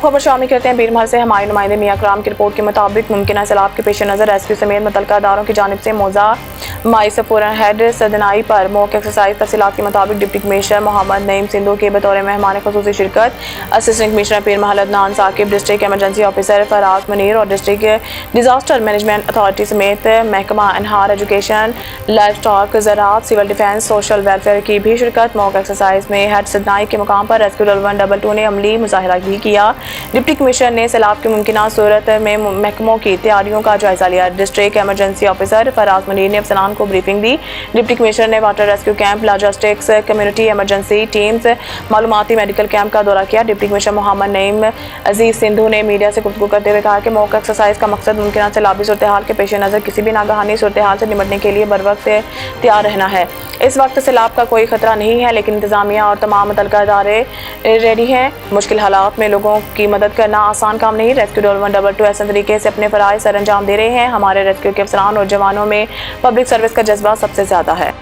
खबर शामिल करते हैं बीरमहल से। हमारे नुमाइंदे मियां कराम की रिपोर्ट के मुताबिक मुमकिन सैलाब के पेश नज़र रेस्क्यू समेत मुतल्लिका अदारों की जानिब से मौजा माई सफूरन हेड सदनाई पर मौके एक्सरसाइज। तफसीलात के मुताबिक डिप्टी कमिश्नर मोहम्मद नईम सिंधु के बतौर मेहमान खुसूसी शिरकत assistant commissioner Pirmahal Adnan Saqib, district emergency officer Faraz Munir और डिस्ट्रिक्ट डिजास्टर मैनेजमेंट अथॉरिटी समेत महकमा अनहार, एजुकेशन, लाइफ स्टॉक, ज़राअत, सिविल डिफेंस, सोशल वेलफेयर की भी शिरकत। मौका एक्सरसाइज में हेड सदनाई के मुकाम पर रेस्क्यू 122 ने अमली मुजाहिरा भी किया। डिप्टी कमिश्नर ने सैलाब की मुमकिन सूरत में महकमों की तैयारियों का जायजा लिया। District emergency officer Faraz Munir ने अफसरान को ब्रीफिंग दी। डिप्टी कमिश्नर ने water rescue camp, logistics, community emergency teams, मालूमाती मेडिकल कैंप का दौरा किया। डिप्टी कमिश्नर मोहम्मद नईम अजीज सिंधु ने मीडिया से गुफ्तगू करते हुए कहा कि मौका एक्सरसाइज का मकसद मुमकिन सैलाबी सूरत हाल के पेश नज़र किसी भी नागहानी सूरत हाल से निपटने के लिए बर वक्त तैयार रहना है। इस वक्त सैलाब का कोई खतरा नहीं है, लेकिन इंतजामिया और तमाम मुतल्लिका इदारे रेडी हैं। मुश्किल हालात में लोगों की मदद करना आसान काम नहीं। रेस्क्यू 122 ऐसे तरीके से अपने फराइज़ सर अंजाम दे रहे हैं। हमारे रेस्क्यू के अफसरान और जवानों में पब्लिक सर्विस का जज्बा सबसे ज़्यादा है।